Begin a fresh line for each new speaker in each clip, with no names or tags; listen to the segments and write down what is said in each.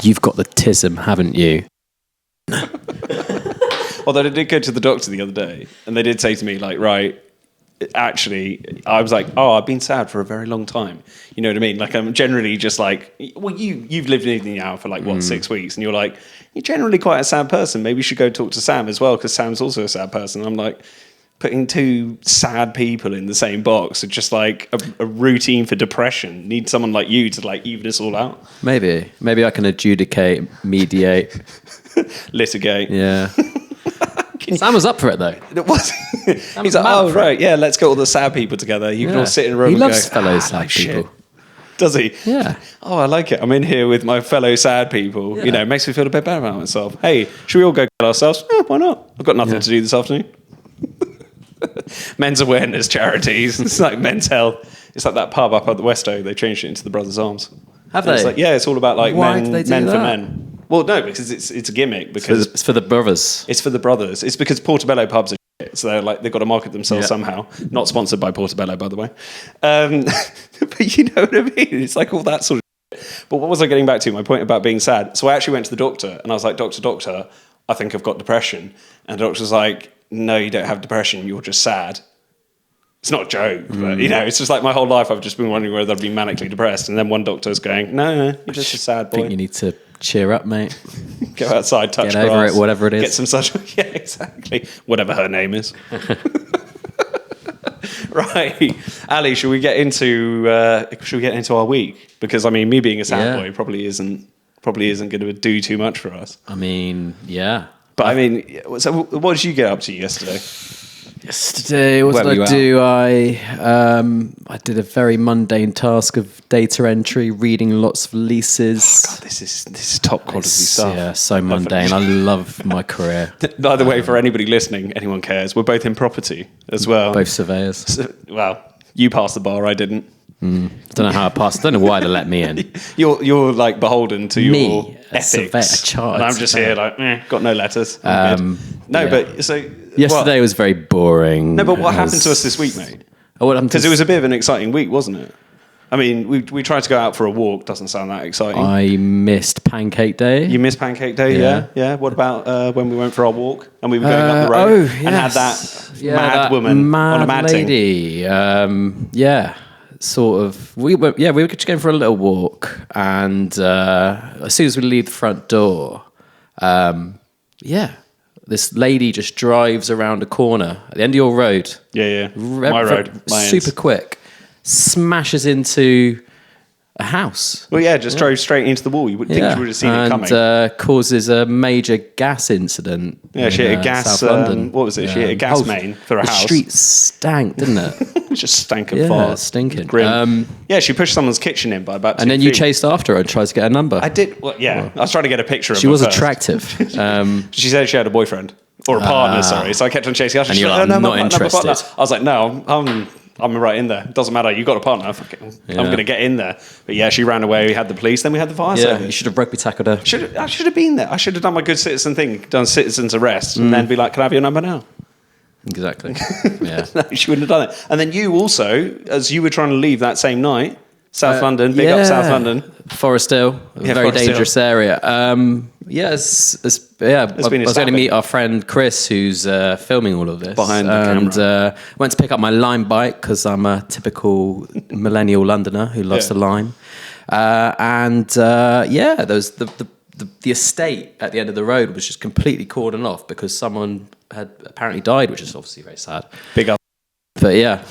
you've got the tism, haven't you?
Although I did go to the doctor the other day, and they did say to me, like, right, actually, I was like, oh, I've been sad for a very long time. You know what I mean? Like, I'm generally just like, well, you've lived in Italy now for like, 6 weeks? And you're like, you're generally quite a sad person. Maybe you should go talk to Sam as well, because Sam's also a sad person. And I'm like, putting two sad people in the same box is just like a routine for depression. Need someone like you to like even us all out.
Maybe I can adjudicate, mediate,
litigate.
Yeah. Sam was up for it though.
It was. He's like, oh right, yeah, let's get all the sad people together. You can all sit in a room.
He
and
loves
go,
fellow sad people.
Shit. Does he?
Yeah.
Oh, I like it. I'm in here with my fellow sad people. Yeah. You know, it makes me feel a bit better about myself. Hey, should we all go kill ourselves? Yeah, why not? I've got nothing to do this afternoon. Men's awareness charities. It's like men's health. It's like that pub up at the Westo. They changed it into the Brothers Arms.
Have they?
It's like, yeah, it's all about like
Why
men
do they do
for
that?
men. Well, no, because it's a gimmick. Because
it's for the brothers.
It's for the brothers. It's because Portobello pubs are shit, so they've got to market themselves somehow. Not sponsored by Portobello, by the way. But you know what I mean? It's like all that sort of shit. But what was I getting back to? My point about being sad. So I actually went to the doctor and I was like, Doctor, I think I've got depression. And the doctor's like, no, you don't have depression. You're just sad. It's not a joke, but you know, it's just like my whole life I've just been wondering whether I'd be manically depressed. And then one doctor's going, no, you're just a sad boy.
I think you need to cheer up, mate.
Go outside, touch
Get over
grass,
it, whatever it is.
Get some sunshine. Yeah, exactly. Whatever her name is. Right, Ali, should we get into our week? Because I mean, me being a sad boy probably isn't going to do too much for us.
I mean, yeah.
But I mean, so what did you get up to yesterday?
Yesterday, what did I do? I did a very mundane task of data entry, reading lots of leases.
Oh God, this is top quality stuff.
Yeah, so mundane. I love my career.
By the way, for anybody listening, anyone cares, we're both in property as well.
Both surveyors.
So, well, you passed the bar, I didn't.
I don't know how I passed. I don't know why they let me in.
You're like beholden to your ethics.
A child.
And I'm just here like, got no letters. But so
yesterday was very boring.
No, but what happened to us this week, mate? Because it was a bit of an exciting week, wasn't it? I mean, we tried to go out for a walk. Doesn't sound that exciting.
I missed Pancake Day.
You missed Pancake Day, yeah. What about when we went for our walk and we were going up the road and had that mad woman on a mad
lady? Sort of. We were just going for a little walk, and as soon as we leave the front door, this lady just drives around a corner at the end of your road.
Yeah. My road.
Super quick. Smashes into a house.
Well, just drove straight into the wall. You would think you would have seen it coming.
And causes a major gas incident.
Yeah, she hit a gas.
South London.
What was it? She hit a gas main for a house.
The street stank, didn't it?
It just stank of fart.
Stinking.
Grim. She pushed someone's kitchen in by about 2
And then
feet.
you chased after her and tried to get her number.
I did. Well, I was trying to get a picture of her.
She was
first.
attractive.
She said she had a boyfriend or a partner. Sorry, so I kept on chasing her.
And you're like, I'm not interested.
I was like, no, I'm right in there. Doesn't matter. You got a partner. I'm going to get in there. But she ran away. We had the police. Then we had the fire service.
You should have rugby tackled her.
I should have been there. I should have done my good citizen thing, done citizen's arrest, and then be like, can I have your number now?
Exactly. Yeah.
No, she wouldn't have done it. And then you also, as you were trying to leave that same night, South London, big up South London.
Forest Hill, a very dangerous area. I was going to meet our friend Chris, who's filming all of this.
Behind the camera.
And went to pick up my Lime bike, because I'm a typical millennial Londoner who loves the Lime. There was the estate at the end of the road was just completely cordoned off because someone had apparently died, which is obviously very sad.
Big up.
But yeah.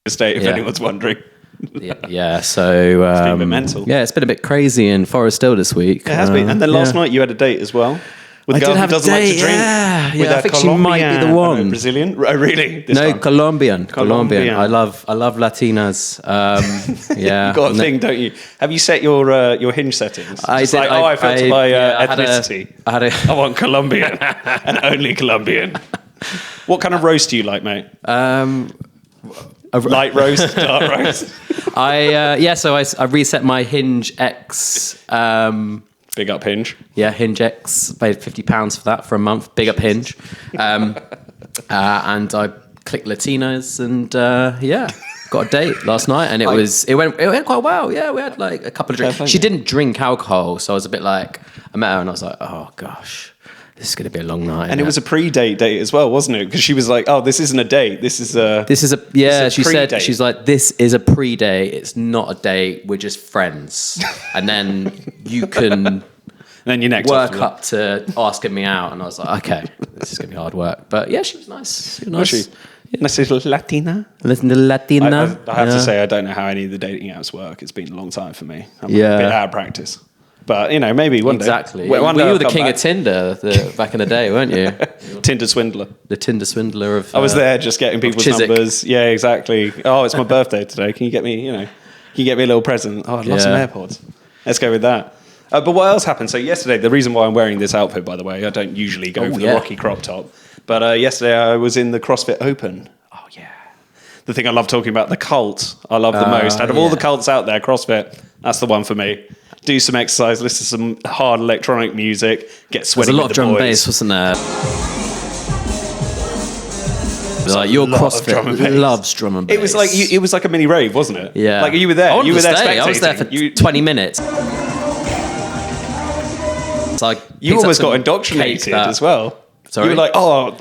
Estate, if anyone's wondering.
So
it's been a bit mental.
Yeah, it's been a bit crazy in Forest Hill this week.
It has been. And then last night you had a date as well. With a girl who doesn't like to drink.
I think she might be the one.
Brazilian? Oh, really?
Colombian. I love Latinas.
You've got a thing, don't you? Have you set your Hinge settings? I filter by ethnicity. I want Colombian and only Colombian. What kind of roast do you like, mate? Light roast, dark roast.
I reset my Hinge X.
Big up Hinge.
Yeah, Hinge X. Paid £50 for that for a month. Big up Hinge. And I clicked Latinas and got a date last night, and it went quite well. Yeah, we had like a couple of drinks. She didn't drink alcohol, so I was a bit like, I met her and I was like, oh gosh, this is going to be a long night.
And it was a pre-date as well, wasn't it? Because she was like, oh, this isn't a date. She said,
she's like, this is a pre-date. It's not a date. We're just friends. And then you can
then your next
work up to asking me out. And I was like, okay, this is going to be hard work. But yeah, she was nice. She was nice.
Was she? Nice little Latina.
Latina.
I have to say, I don't know how any of the dating apps work. It's been a long time for me. I'm a bit out of practice. But, maybe one day.
Exactly. You were the king of Tinder back in the day, weren't you?
Tinder swindler.
The Tinder swindler of...
I was there just getting people's numbers. Yeah, exactly. Oh, it's my birthday today. Can you get me, a little present? Oh, I'd love some AirPods. Let's go with that. But what else happened? So yesterday, the reason why I'm wearing this outfit, by the way, I don't usually go for the rocky crop top. But yesterday I was in the CrossFit Open. Oh, yeah. The thing I love talking about, the cult I love the most. Out of all the cults out there, CrossFit, that's the one for me. Do some exercise, listen to some hard electronic music, get sweaty with the boys. There's a lot of
drum and bass, wasn't there? Like your CrossFit loves drum and bass.
It was like a mini rave, wasn't it?
Yeah.
Like you were there. You were there spectating.
I was there for 20 minutes. So
you almost got indoctrinated as well.
Sorry?
You were like, I want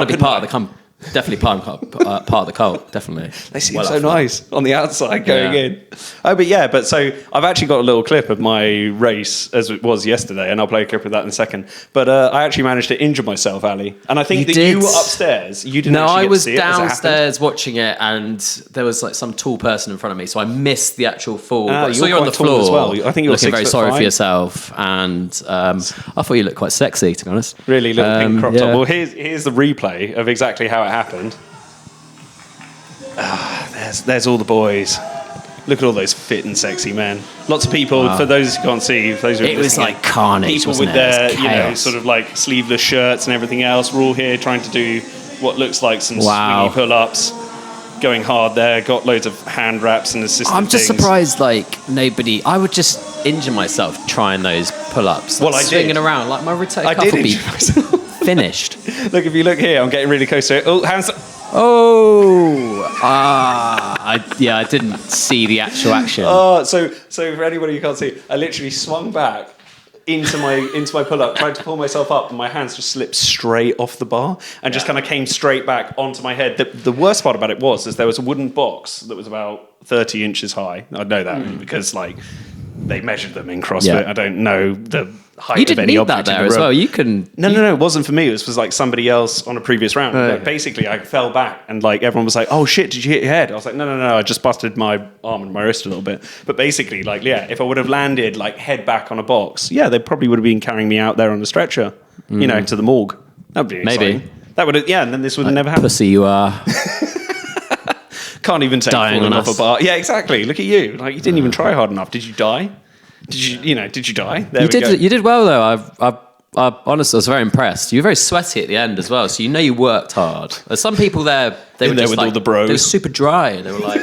to be part of the definitely part of the cult, definitely.
They seem so nice on the outside going in. But so I've actually got a little clip of my race as it was yesterday, and I'll play a clip of that in a second. But I actually managed to injure myself, Ali. And I think you were upstairs. You didn't actually get to see it.
No, I was downstairs watching it, and there was like some tall person in front of me, so I missed the actual fall. I saw you on the floor
as well. I think you were
looking very sorry for yourself, and I thought you looked quite sexy, to be honest.
Really, little pink crop top. Well, here's the replay of exactly how it happened. There's all the boys. Look at all those fit and sexy men. Lots of people. For those who can't see,
it was like carnage.
People with their sort of like sleeveless shirts and everything else. We're all here trying to do what looks like some swingy pull-ups. Going hard there. Got loads of hand wraps and assistant
I'm just surprised, like nobody. I would just injure myself trying those pull-ups. Like, swinging around like my rotator cuff would be finished.
Look, if you look here, I'm getting really close to it. Oh, hands.
I didn't see the actual action.
So for anybody who can't see, I literally swung back into my pull-up, tried to pull myself up, and my hands just slipped straight off the bar and just kind of came straight back onto my head. The worst part about it was there was a wooden box that was about 30 inches high. I know that because like they measured them in CrossFit. Yeah. I don't know the height of any object in the room. You didn't need that there as well.
You can...
No, it wasn't for me. It was like somebody else on a previous round. Like, basically, I fell back and like everyone was like, oh shit, did you hit your head? I was like, no, I just busted my arm and my wrist a little bit. But basically, like, yeah, if I would have landed like head back on a box, they probably would have been carrying me out there on a stretcher, to the morgue. That would be exciting. Maybe. That would have, and then this would have never happened.
Pussy you are.
Can't even take falling off a bar. Yeah, exactly. Look at you. Like you didn't even try hard enough. Did you die? Did you die?
There you did well though. I honestly was very impressed. You were very sweaty at the end as well, so you worked hard. There's some people there. They were just with
all the bros.
They were super dry, and they were like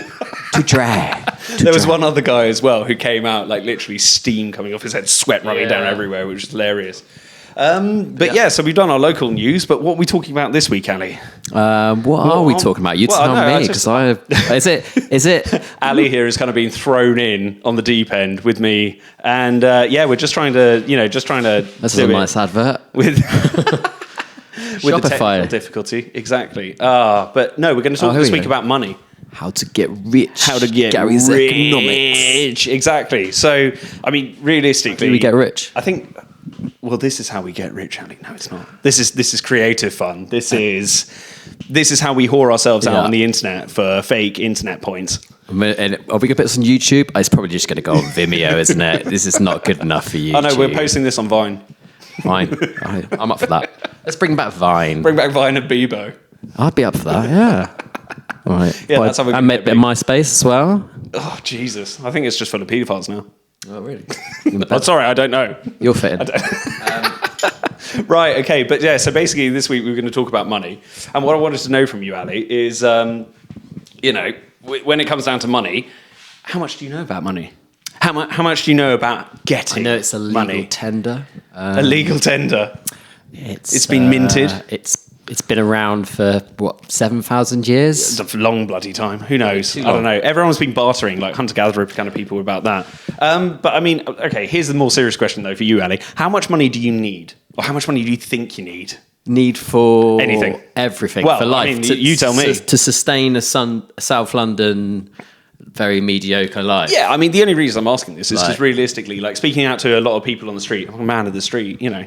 too dry.
There was one other guy as well who came out like literally steam coming off his head, sweat running down everywhere, which was hilarious. So we've done our local news, but what are we talking about this week, Ali?
What are we talking about? You tell me, because is it
Ali here has kind of been thrown in on the deep end with me, and we're just trying to
This is a nice advert
with the technical difficulty, exactly. But no, we're going to talk this week about money.
How to get rich.
How to get
Gary's
rich.
Economics.
Exactly. So, I mean, realistically,
do we get rich?
I think. Well, this is how we get rich, Ali. No, it's not. This is creative fun. This is how we whore ourselves out on the internet for fake internet points.
And are we going to put this on YouTube? It's probably just going to go on Vimeo, isn't it? This is not good enough for YouTube.
Oh no, we're posting this on Vine.
Vine. I'm up for that. Let's bring back Vine.
Bring back Vine and Bebo.
I'd be up for that, yeah. All right.
Yeah, that's how we
I made a bit of MySpace as well.
Oh, Jesus. I think it's just full of paedophiles now.
Oh, really?
I'm sorry, I don't know.
You're fitting.
Right, okay. But yeah, so basically this week we're going to talk about money. And what I wanted to know from you, Ali, is, when it comes down to money, how much do you know about money? How much do you know about getting money?
I know it's a legal tender.
A legal tender. It's been minted.
it's been around for, what, 7,000 years?
It's a long bloody time. Who knows?
Too
I don't
long.
know. Everyone's been bartering, like hunter-gatherer kind of people about that. But I mean, okay, here's the more serious question, though, for you, Ali. How much money do you need? Or how much money do you think you need?
Need for
Anything.
Everything.
Well,
for life.
I mean, you tell me.
To sustain a South London very mediocre life.
Yeah, I mean, the only reason I'm asking this is
Like-
just realistically, like speaking out to a lot of people on the street. I'm a man of the street, you know.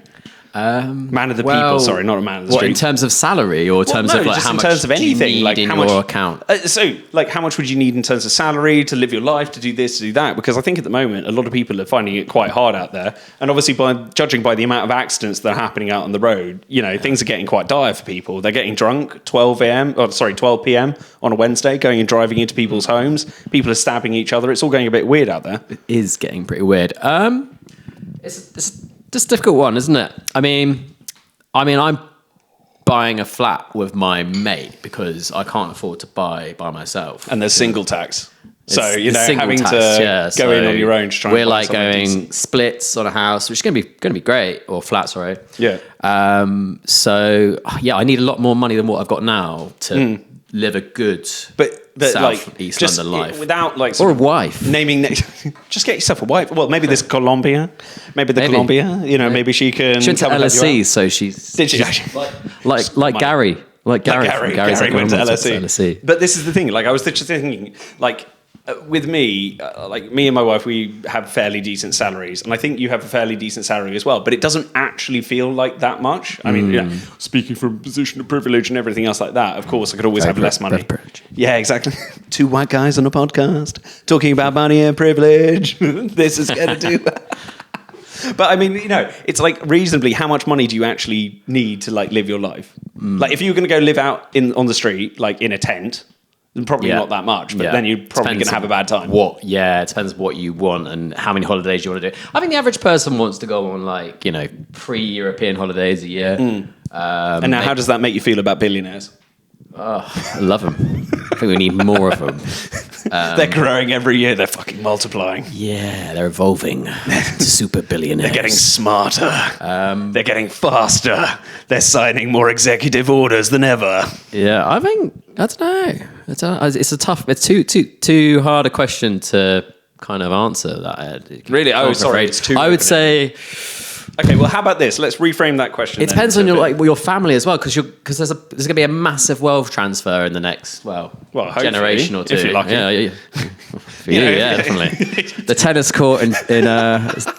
Man of the people, sorry, not a man of the
what,
street.
in terms of salary or in terms of like
just
how
in
much
terms of
do you
anything,
need
like
in
how
your
much
account?
So, like, how much would you need in terms of salary to live your life, to do this, to do that? Because I think at the moment, a lot of people are finding it quite hard out there. And obviously, by judging by the amount of accidents that are happening out on the road, you know, things are getting quite dire for people. They're getting drunk 12 p.m. on a Wednesday, going and driving into people's homes. People are stabbing each other. It's all going a bit weird out there.
It is getting pretty weird. It's just a difficult one, isn't it? I mean, I'm buying a flat with my mate because I can't afford to buy by myself.
And there's single tax. So,
It's
you
the
know,
single
having
tax,
to go in on your own to try and
we're
find
like
something
going
decent.
splits on a house, which is going to be great, or flat, sorry.
Yeah.
So yeah, I need a lot more money than what I've got now to live a good South East
just
London life,
without like
or
sort
a
of
wife.
naming. Just get yourself a wife. Well, maybe this Colombia, maybe Colombia. You know, maybe she can.
She went to
come and help you out.
LSE, so she's
Did she?
like Gary. Like Gary
went to
LSE.
LSE. But this is the thing. Like I was just thinking, like with me, like me and my wife, we have fairly decent salaries, and I think you have a fairly decent salary as well. But it doesn't actually feel like that much. I mean, yeah, speaking from a position of privilege and everything else like that, of course, I could always have less money. Yeah, exactly. Two white guys on a podcast talking about money and privilege. This is going to do. But I mean, you know, it's like reasonably, how much money do you actually need to like live your life? Like if you were going to go live out on the street, like in a tent, then probably not that much, but then you're probably going to have a bad time.
It depends what you want and how many holidays you want to do. I think the average person wants to go on like, you know, 3 European holidays a year.
And now how does that make you feel about billionaires?
Oh, I love them. I think we need more of them.
They're growing every year. They're fucking multiplying.
Yeah, they're evolving to super billionaires.
They're getting smarter. They're getting faster. They're signing more executive orders than ever.
Yeah, I don't know. It's too hard a question to kind of answer that, Ed.
Really? Oh, sorry. It's too
I would say...
Okay, well, how about this? Let's reframe that question.
It depends on your family as well, because there's going to be a massive wealth transfer in the next generation or two.
If you're lucky.
Yeah. For you, yeah, definitely. The tennis court in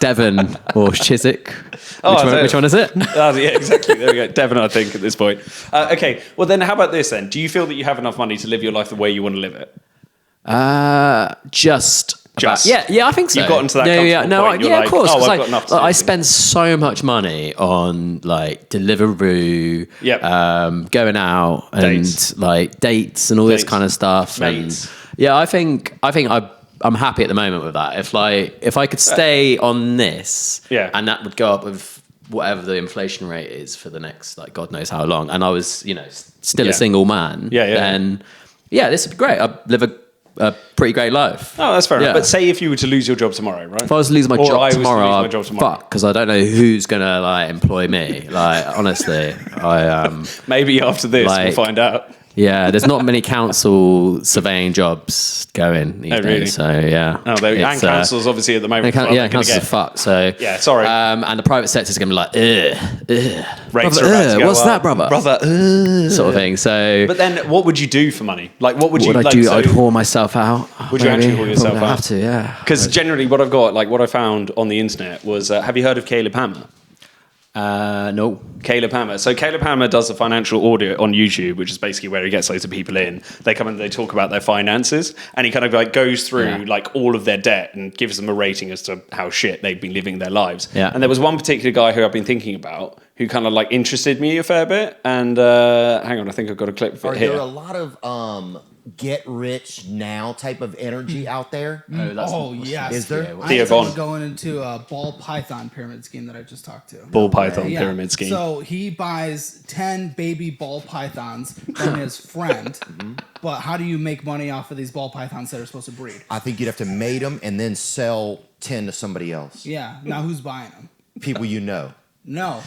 Devon or Chiswick. Which one is it?
Yeah, exactly. There we go. Devon, I think, at this point. Okay, well then, how about this then? Do you feel that you have enough money to live your life the way you want to live it?
Yeah, I think so.
You've gotten to that comfortable point.
Of course.
Oh, I've
like,
got enough to
I
live.
spend so much money on like Deliveroo, going out and like dates and all this kind of stuff.
Mates.
And yeah, I think I'm happy at the moment with that. If I could stay on this, and that would go up with whatever the inflation rate is for the next like God knows how long, and I was still a single man, then this would be great. I'd live a pretty great life.
Oh, that's fair enough. But say if you were to lose your job tomorrow, right?
If I was to lose my job tomorrow,
fuck,
fuck, because I don't know who's gonna like employ me. Like honestly,
maybe after this we'll find out.
Yeah, there's not many council surveying jobs going these days. So yeah.
Oh, and councils obviously at the moment.
Councils are fucked. So
yeah, sorry.
And the private sector's gonna be like,
rates are about to go
what's
up.
that, brother? Sort of thing. So,
but then, what would you do for money? Like, what would you
I do? I'd whore myself out.
Would you actually whore yourself out?
I have to, yeah.
Because generally, what I've got, like what I found on the internet was, have you heard of Caleb Hammer?
No.
Caleb Hammer. So Caleb Hammer does a financial audit on YouTube, which is basically where he gets loads of people in. They come and they talk about their finances, and he kind of like goes through like all of their debt and gives them a rating as to how shit they've been living their lives.
Yeah.
And there was one particular guy who I've been thinking about who kind of like interested me a fair bit. And hang on, I think I've got a clip of it here.
Are there a lot of get rich now type of energy out there?
Yes.
Is there?
Theo Von.
I'm going into a ball python pyramid scheme that I just talked to.
Ball python pyramid scheme.
So he buys 10 baby ball pythons from his friend. But how do you make money off of these ball pythons that are supposed to breed?
I think you'd have to mate them and then sell 10 to somebody else.
Yeah. Now who's buying them?
People you know.
No.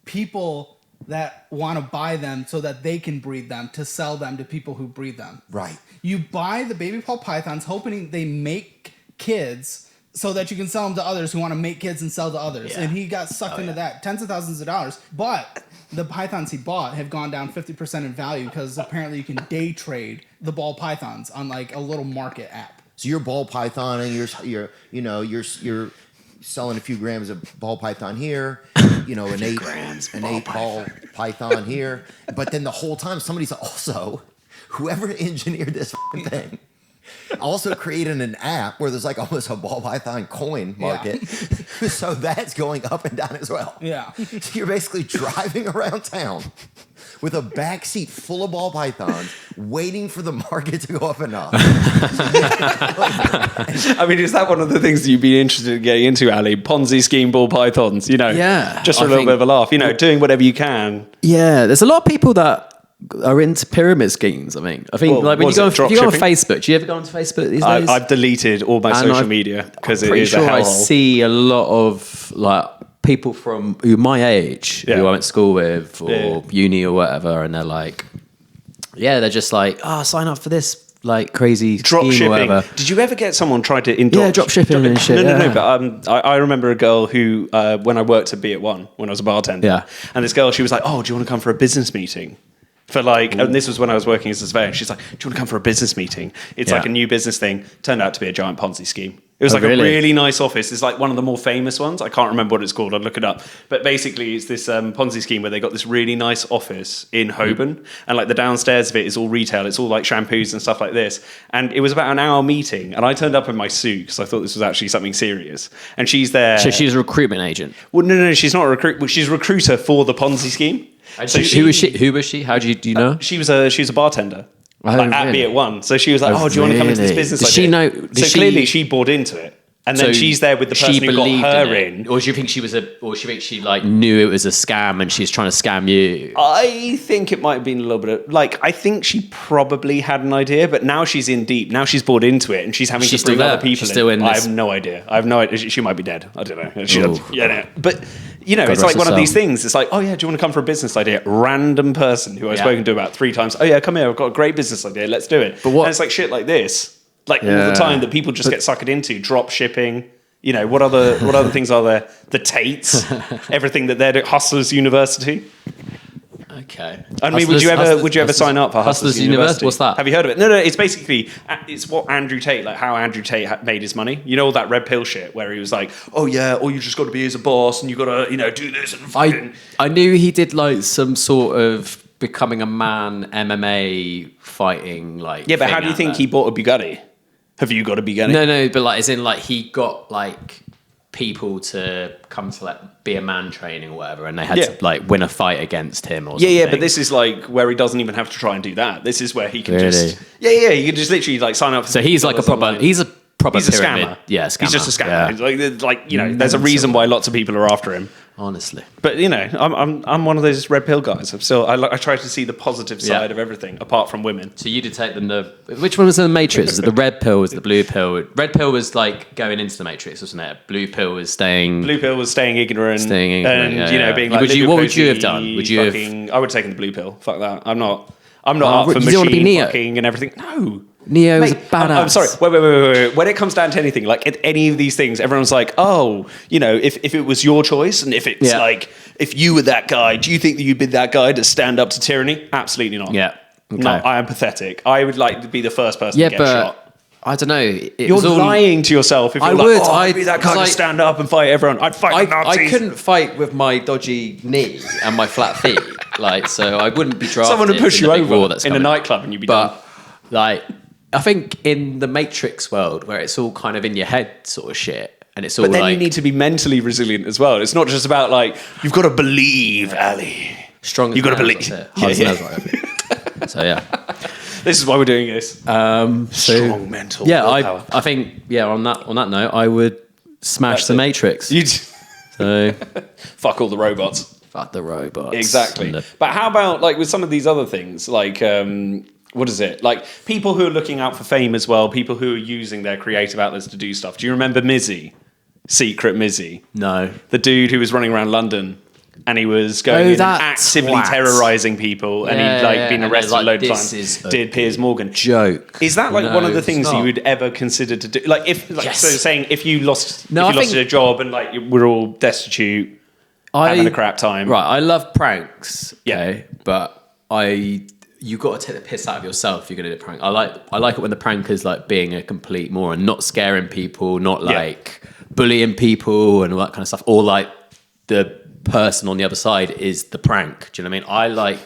People that want to buy them so that they can breed them to sell them to people who breed them.
Right.
You buy the baby ball pythons hoping they make kids so that you can sell them to others who want to make kids and sell to others.
Yeah.
And he got sucked into that. Tens of thousands of dollars. But the pythons he bought have gone down 50% in value because apparently you can day trade the ball pythons on like a little market app.
So you're ball python and you're selling a few grams of ball python here, an 8 ball python here. But then the whole time somebody's also, whoever engineered this thing, also created an app where there's like almost a ball python coin market. Yeah. So that's going up and down as well.
Yeah.
So you're basically driving around town with a backseat full of ball pythons waiting for the market to go up and up.
I mean, is that one of the things that you'd be interested in getting into, Ali? Ponzi scheme ball pythons,
Yeah.
just for a little bit of a laugh, doing whatever you can.
Yeah, there's a lot of people that are into pyramid schemes. I think
Well,
like when you go on
dropshipping?
Facebook. Do you ever go onto Facebook these days?
I've deleted all my social media because it is a hellhole.
I see a lot of like people from my age who I went to school with or uni or whatever, and they're like, they're just like, sign up for this like crazy
drop
scheme or whatever.
shipping. Did you ever get someone try to
drop shipping and shit?
No. But I remember a girl who, when I worked at Be at One, when I was a bartender, and this girl, she was like, "Oh, do you want to come for a business meeting?" For like, and this was when I was working as a surveyor. She's like, "Do you want to come for a business meeting?" It's like a new business thing. Turned out to be a giant Ponzi scheme. It was like a really nice office. It's like one of the more famous ones. I can't remember what it's called. I'll look it up. But basically, it's this Ponzi scheme where they got this really nice office in Holborn, and like the downstairs of it is all retail. It's all like shampoos and stuff like this. And it was about an hour meeting, and I turned up in my suit because I thought this was actually something serious. And she's there.
So she's a recruitment agent.
Well, no, she's not a recruit. Well, she's a recruiter for the Ponzi scheme.
So who was she? Who was she? How do you know?
She was a bartender.
Oh,
like at
really?
Be at One. So she was like, "Oh, do you want to come into this business?"
Does she know?
Clearly she bought into it. And then she's there with the person who got her in.
Or do you think she she like knew it was a scam and she's trying to scam you?
I think it might have been a little bit of, I think she probably had an idea, but now she's in deep. Now she's bought into it and she's having to bring other people
she's still in
I
this.
have no idea. She might be dead. I don't know. But,
God
it's like one of these
herself.
things. It's like, oh yeah, do you want to come for a business idea? Random person who I've spoken to about 3 times. Oh yeah, come here. I've got a great business idea. Let's do it. And it's like shit like this. All the time that people just get suckered into. Drop shipping. What other things are there? The Tates, everything that they're doing. Hustlers University.
Okay.
I mean, would you ever sign up for Hustlers University?
What's that?
Have you heard of it? No. It's basically what Andrew Tate, like how Andrew Tate made his money. All that red pill shit where he was like, oh yeah, all you just got to be as a boss and you got to do this and fucking.
I knew he did like some sort of becoming a man MMA fighting like.
Yeah, but how do you think he bought a Bugatti? Have you got a Bugatti?
No, but like as in like he got like people to come to like be a man training or whatever, and they had to like win a fight against him or something.
Yeah, but this is like where he doesn't even have to try and do that. This is where he can just he can just literally like sign up.
So he's like he's a scammer. Yeah, scammer.
He's just a scammer. Yeah. There's a reason why lots of people are after him.
Honestly,
but I'm one of those red pill guys. I try to see the positive side of everything, apart from women.
So you did take them which one was in the Matrix? Was it the red pill? Was it the blue pill? Red pill was like going into the Matrix, wasn't it? Blue pill was staying ignorant. And being like. What would you have done? Would you have?
I would have taken the blue pill. Fuck that. I'm not up for machine fucking and everything. No.
Neo is a badass.
I'm sorry. Wait. When it comes down to anything, like at any of these things, everyone's like, oh, if it was your choice and if it's like, if you were that guy, do you think that you'd be that guy to stand up to tyranny? Absolutely not.
Yeah. Okay.
No, I am pathetic. I would like to be the first person to get shot.
I don't know.
You're lying to yourself if you're I'd be that guy to stand up and fight everyone. I'd fight the Nazis.
I couldn't fight with my dodgy knee and my flat feet. So I wouldn't be drafted.
Someone would push you over in a
coming.
nightclub and you'd be done.
I think in the Matrix world where it's all kind of in your head sort of shit, and it's all.
But then you need to be mentally resilient as well. It's not just about you've got to believe, Ali.
Strong.
You've got to believe.
So yeah,
this is why we're doing this.
Strong
mental.
Yeah, I think on that note, I would smash the Matrix. So
fuck all the robots.
Fuck the robots.
Exactly. But how about with some of these other things what is it? People who are looking out for fame as well, people who are using their creative outlets to do stuff. Do you remember Mizzy? Secret Mizzy?
No.
The dude who was running around London and he was going in and
that
actively
twat.
terrorizing people, and he'd been arrested a load of times. Did Piers Morgan
joke?
Is that like one of the things you would ever consider to do? Like if, like, so saying if you lost a job and like we're all destitute, having a crap time.
Right, I love pranks. Okay, but you got to take the piss out of yourself if you're going to do a prank. I like it when the prank is like being a complete moron, not scaring people, not like bullying people and all that kind of stuff, or like the person on the other side is the prank. Do you know what I mean? I like,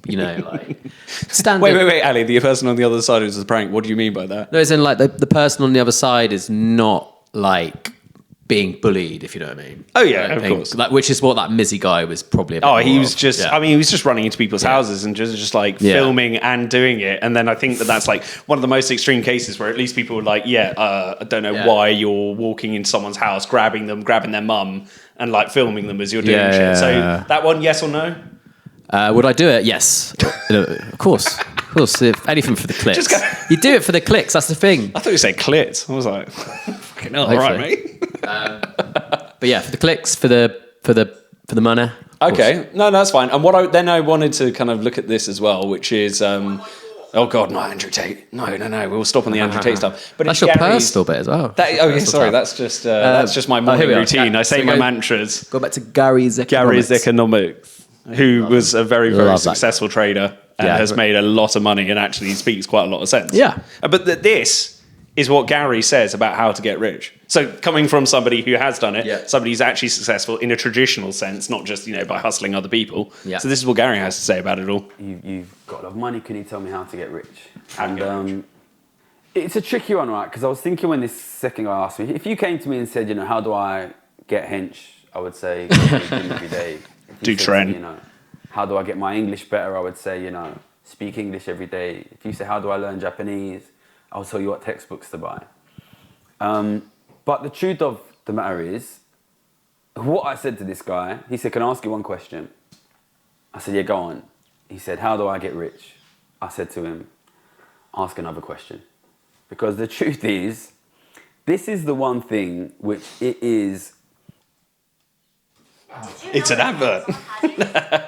like standard.
Wait, Ali, the person on the other side is the prank. What do you mean by that?
No, as in like the person on the other side is not like being bullied, if you know what I mean.
Oh yeah, of course.
Like, which is what that Mizzy guy was probably about.
He was just, I mean, he was just running into people's houses and just like filming and doing it. And then I think that's like one of the most extreme cases where at least people were like, I don't know why you're walking into someone's house, grabbing their mum and like filming them as you're doing shit. So that one, yes or no?
Would I do it? Yes. Of course. If anything for the clicks. You do it for the clicks, that's the thing.
I thought you said clit. I was like, fucking hell, all right, mate.
But yeah, for the clicks, for the money.
Okay, no, that's fine. And I wanted to kind of look at this as well, which is, oh God, not Andrew Tate. No, we'll stop on the Andrew Tate stuff. But
that's your personal bit as well.
That's just my morning routine. I say my mantras.
Go back to Gary's
Economics, who was a very, very successful trader and has made a lot of money and actually speaks quite a lot of sense.
Yeah.
But this is what Gary says about how to get rich. So coming from somebody who has done it, somebody who's actually successful in a traditional sense, not just, by hustling other people. Yeah. So this is what Gary has to say about it all.
You've got a lot of money. Can you tell me how to get rich? And it's a tricky one, right? Because I was thinking when this second guy asked me, if you came to me and said, how do I get hench? I would say, go to the gym every day.
Do trend.
How do I get my English better? I would say, speak English every day. If you say, how do I learn Japanese? I'll tell you what textbooks to buy. But the truth of the matter is, what I said to this guy, he said, can I ask you one question? I said, yeah, go on. He said, how do I get rich? I said to him, ask another question. Because the truth is, this is the one thing which it is...
It's an advert.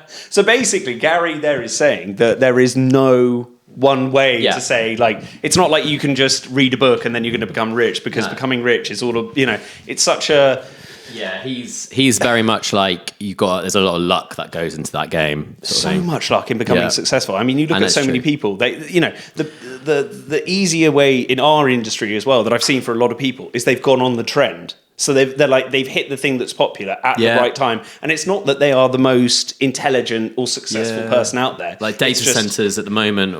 So basically, Gary there is saying that there is no one way to say, like, it's not like you can just read a book and then you're going to become rich, because becoming rich is all of, it's such a...
Yeah, he's very much like there's a lot of luck that goes into that game.
So much luck in becoming successful. I mean, you look at so many people, the easier way in our industry as well that I've seen for a lot of people is they've gone on the trend. So they've hit the thing that's popular at the right time. And it's not that they are the most intelligent or successful person out there.
Like data centers at the moment.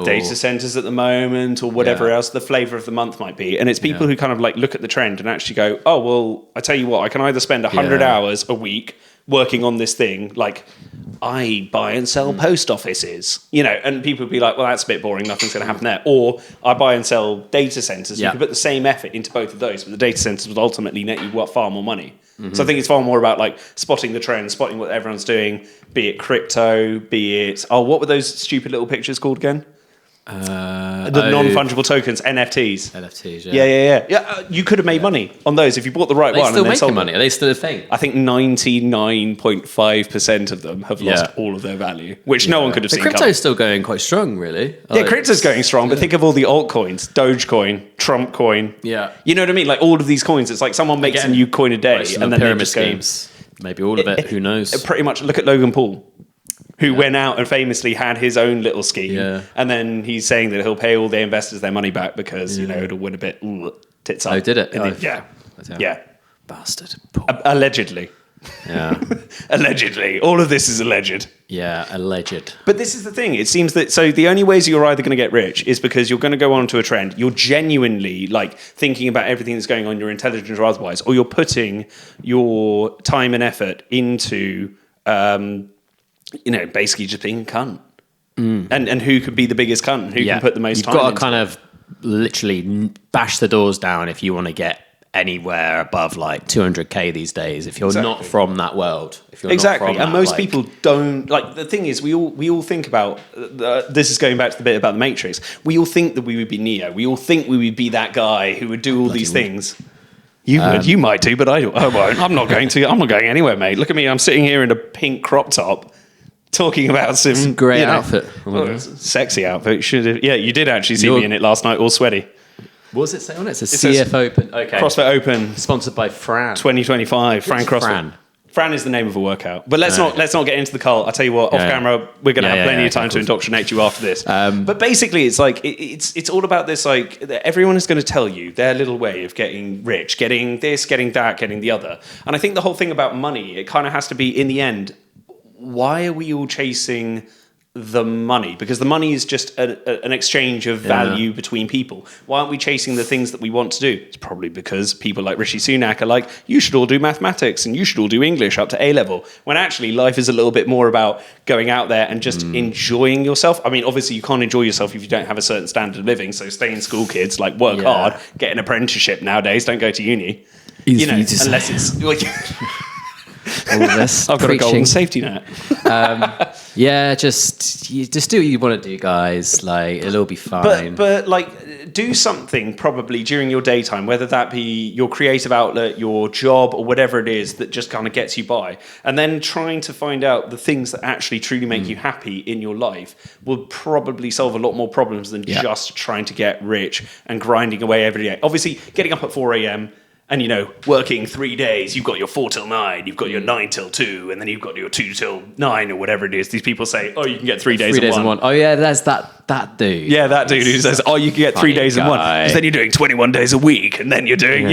Or whatever else the flavor of the month might be. And it's people who kind of like look at the trend and actually go, oh, well, I tell you what, I can either spend 100 hours a week working on this thing, like I buy and sell post offices, and people would be like, well, that's a bit boring, nothing's going to happen there. Or I buy and sell data centers. You could put the same effort into both of those, but the data centers would ultimately net you far more money. Mm-hmm. So I think it's far more about like spotting the trend, spotting what everyone's doing, be it crypto, be it, what were those stupid little pictures called again? The non-fungible tokens, NFTs. Yeah. You could have made money on those if you bought the right one.
Still making money? Are they still a thing?
I think 99.5% of them have lost all of their value, which no one could have seen.
Crypto's still going quite strong, really.
Yeah, crypto's going strong, but think of all the altcoins: Dogecoin, Trump coin.
Yeah,
you know what I mean? Like all of these coins, it's like someone makes a new coin a day, and then
pyramid schemes. Maybe all of it. Who knows?
Pretty much. Look at Logan Paul, who went out and famously had his own little scheme. Yeah. And then he's saying that he'll pay all the investors their money back because, it'll win a bit tits up.
Oh, did it?
Yeah.
Bastard.
Allegedly.
Yeah.
Allegedly. All of this is alleged.
Yeah, alleged.
But this is the thing. It seems that, so the only ways you're either going to get rich is because you're going to go on to a trend. You're genuinely like thinking about everything that's going on, your intelligence or otherwise, or you're putting your time and effort into... basically just being a cunt. And who could be the biggest cunt? Who can put the most time into?
You've got to kind of literally bash the doors down if you want to get anywhere above like 200k these days, if you're not from that world. If you're not from
and most people don't, like, the thing is, we all think about, this is going back to the bit about the Matrix, we all think that we would be Neo, we all think we would be that guy who would do all these things. You might do, but I won't. I'm not going to. I'm not going anywhere, mate. Look at me. I'm sitting here in a pink crop top talking about some
great outfit.
Sexy outfit. Yeah, you did actually see me in it last night, all sweaty.
What does it say on it? It's a CF Open. Okay.
CrossFit Open.
Sponsored by Fran.
2025. Fran CrossFit. Fran is the name of a workout. But let's not get into the cult. I'll tell you what, off camera, we're going to have plenty of time to indoctrinate you after this. But basically, it's like, it's all about this, like, everyone is going to tell you their little way of getting rich, getting this, getting that, getting the other. And I think the whole thing about money, it kind of has to be, in the end, why are we all chasing the money? Because the money is just an exchange of value between people. Why aren't we chasing the things that we want to do? It's probably because people like Rishi Sunak are like, you should all do mathematics and you should all do English up to A level, when actually life is a little bit more about going out there and just enjoying yourself. I mean, obviously you can't enjoy yourself if you don't have a certain standard of living, so stay in school, kids, like work hard, get an apprenticeship nowadays, don't go to uni. Unless it's like
all this
I've got a golden safety net.
Just do what you want to do, guys. Like, it'll all be fine.
But like, do something probably during your daytime, whether that be your creative outlet, your job, or whatever it is that just kind of gets you by. And then trying to find out the things that actually truly make you happy in your life will probably solve a lot more problems than just trying to get rich and grinding away every day. Obviously, getting up at 4 a.m. and, working 3 days, you've got your 4 till 9, you've got your 9 till 2, and then you've got your 2 till 9 or whatever it is. These people say, oh, you can get 3 days in one.
Oh, yeah, there's that dude.
Yeah, that dude who says, oh, you can get 3 days in one. Because then you're doing 21 days a week, and then you're doing,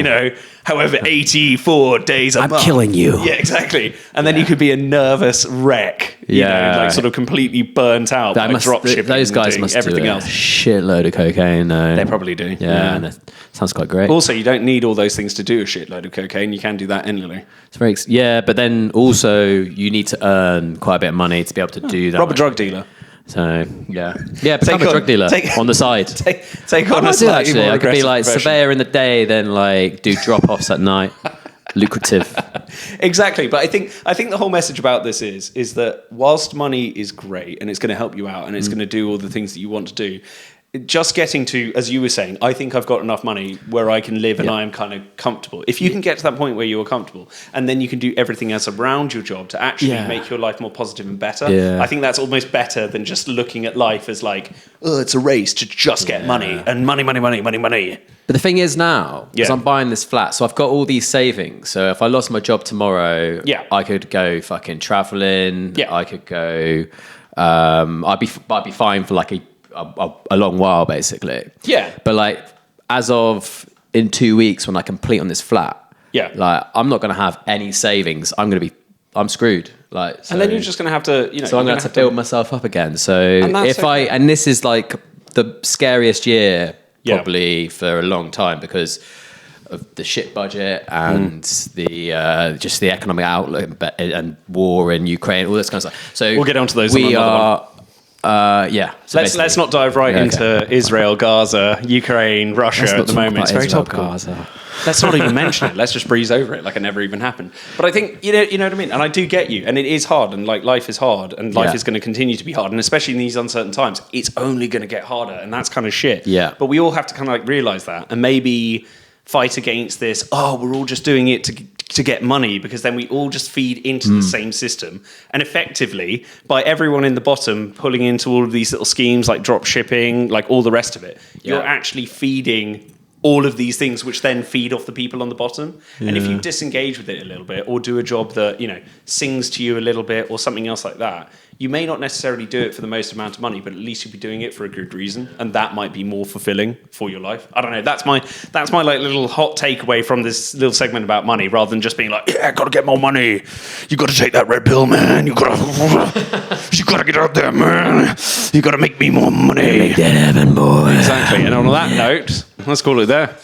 however, 84 days a month.
I'm killing you.
Yeah, exactly. And then you could be a nervous wreck, like sort of completely burnt out by dropshipping.
Those guys must
everything
do
else.
A shitload of cocaine, though.
They probably do.
Yeah, and that sounds quite great.
Also, you don't need all those things to do a shitload of cocaine. You can do that endlessly.
It's but then also you need to earn quite a bit of money to be able to do that.
Rob a drug dealer.
So become a drug dealer on the side.
Take on a
slightly actually.
more
I could be like
profession.
surveyor in the day, then like do drop-offs at night. Lucrative.
Exactly. But I think the whole message about this is that whilst money is great and it's going to help you out and it's going to do all the things that you want to do, just getting to, as you were saying, I think I've got enough money where I can live and I am kind of comfortable. If you can get to that point where you are comfortable and then you can do everything else around your job to actually make your life more positive and better, I think that's almost better than just looking at life as like, oh, it's a race to just get money and money.
But the thing is now, because I'm buying this flat, so I've got all these savings. So if I lost my job tomorrow, I could go fucking traveling. Yeah. I could go. I'd be fine for like a long while, basically. Yeah. But like, as of in 2 weeks, when I complete on this flat, like I'm not going to have any savings. I'm screwed. Like, so,
and then you're just going to have to,
So I'm going to have to build myself up again. So and this is like the scariest year probably for a long time because of the shit budget and the just the economic outlook and war in Ukraine, all this kind of stuff. So
we'll get onto those. So let's not dive into Israel, Gaza, Ukraine, Russia at the moment. It's very topical. Gaza. Let's not even mention it. Let's just breeze over it like it never even happened. But I think you know what I mean. And I do get you. And it is hard. And like life is hard. And life is going to continue to be hard. And especially in these uncertain times, it's only going to get harder. And that's kind of shit.
Yeah.
But we all have to kind of like realize that and maybe fight against this. Oh, we're all just doing it to get money, because then we all just feed into the same system. And effectively, by everyone in the bottom pulling into all of these little schemes like drop shipping, like all the rest of it, you're actually feeding all of these things, which then feed off the people on the bottom. And if you disengage with it a little bit, or do a job that sings to you a little bit, or something else like that, you may not necessarily do it for the most amount of money, but at least you'll be doing it for a good reason, and that might be more fulfilling for your life. I don't know. That's my like little hot takeaway from this little segment about money, rather than just being like, gotta get more money. You gotta take that red pill, man. You gotta get out there, man. You gotta make me more money.
Make that happen, boy.
Exactly. And on that note, let's call it there.